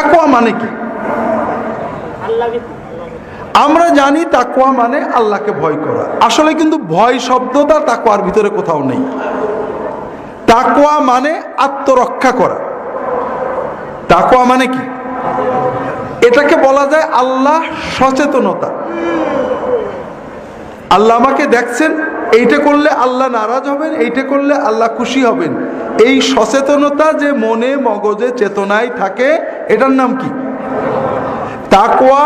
তাকওয়া মানে কি? আমরা জানি তাকওয়া মানে আল্লাহকে ভয় করা। আসলে কিন্তু ভয় শব্দটা তাকওয়ার ভিতরে কোথাও নেই। তাকওয়া মানে আত্মরক্ষা করা। তাকওয়া মানে কি? এটাকে বলা যায় আল্লাহ সচেতনতা। আল্লাহ আমাকে দেখছেন, এইটা করলে আল্লাহ নারাজ হবেন, এইটা করলে আল্লাহ খুশি হবেন, এই সচেতনতা যে মনে মগজে চেতনায় থাকে, এটার নাম কি? তাকওয়া।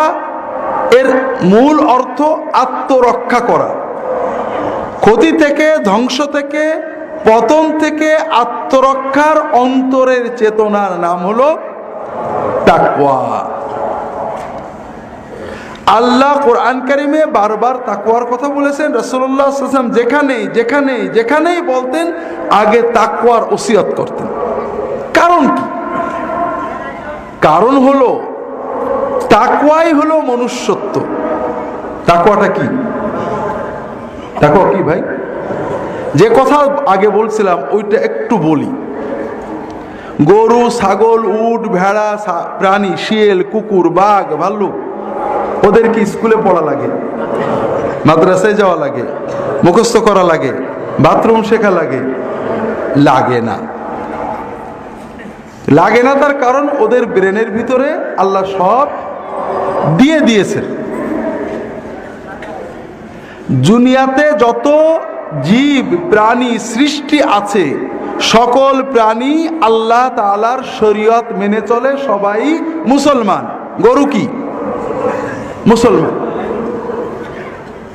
এর মূল অর্থ আত্মরক্ষা করা, ক্ষতি থেকে, ধ্বংস থেকে, পতন থেকে আত্মরক্ষার অন্তরের চেতনার নাম হলো তাকওয়া। আল্লাহ কোরআন কারিমে বারবার তাকওয়ার কথা বলেছেন। রাসূলুল্লাহ সাল্লাল্লাহু আলাইহি ওয়াসাল্লাম যেখানেই বলতেন আগে তাকওয়ার ওসিয়ত করতেন। কারণ কি? কারণ হলো তাকওয়াই হলো মনুষ্যত্ব। তাকওয়াটা কি? তাকওয়া কি ভাই? যে কথা আগে বলছিলাম ওইটা একটু বলি। গরু, ছাগল, উট, ভেড়া, প্রাণী, শিয়াল, কুকুর, বাঘ, ভাল্লুক, ওদের কি স্কুলে পড়া লাগে? মাদ্রাসায় যাওয়া লাগে? মুখস্থ করা লাগে? বাথরুম শেখা লাগে? লাগে না। লাগে না তার কারণ ওদের ব্রেনের ভিতরে আল্লাহ সব দিয়ে দিয়েছেন। দুনিয়াতে যত জীব প্রাণী সৃষ্টি আছে, সকল প্রাণী আল্লাহ তাআলার শরীয়ত মেনে চলে, সবাই মুসলমান। গরু কি? মুসলমান।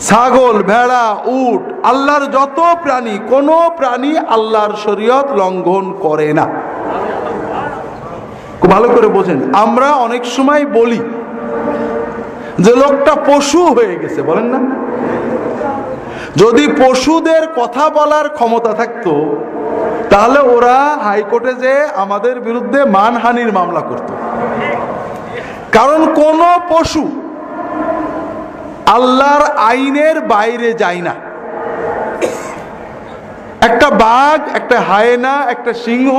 ছাগল, ভেড়া, উট, আল্লাহর যত প্রাণী, কোন প্রাণী আল্লাহর শরীয়ত লঙ্ঘন করে না। খুব ভালো করে বোঝেন। আমরা অনেক সময় বলি যে লোকটা পশু হয়ে গেছে, বলেন না? যদি পশুদের কথা বলার ক্ষমতা থাকতো তাহলে ওরা হাইকোর্টে যে আমাদের বিরুদ্ধে মানহানির মামলা করত। কারণ কোন পশু আল্লাহর আইনের বাইরে যায় না। একটা বাঘ, একটা হায়েনা, একটা সিংহ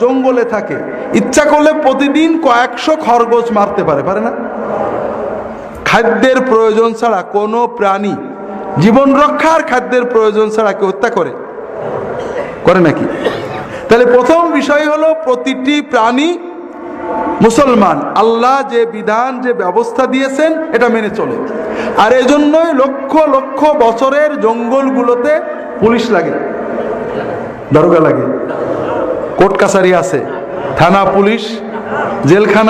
জঙ্গলে থাকে, ইচ্ছা করলে প্রতিদিন কয়েকশো খরগোশ মারতে পারে না? খাদ্যের প্রয়োজন ছাড়া কোনো প্রাণী, জীবন রক্ষার খাদ্যের প্রয়োজন ছাড়া কি হত্যা করে নাকি? তাহলে প্রথম বিষয় হলো প্রতিটি প্রাণী মুসলমান, আল্লাহ যে বিধান, যে ব্যবস্থা দিয়েছেন এটা মেনে চলে। আর এজন্যই লক্ষ লক্ষ বছরের জঙ্গলগুলোতে পুলিশ লাগে, দারোগা লাগে, কোর্ট কাছারি আছে, থানা পুলিশ, জেলখানা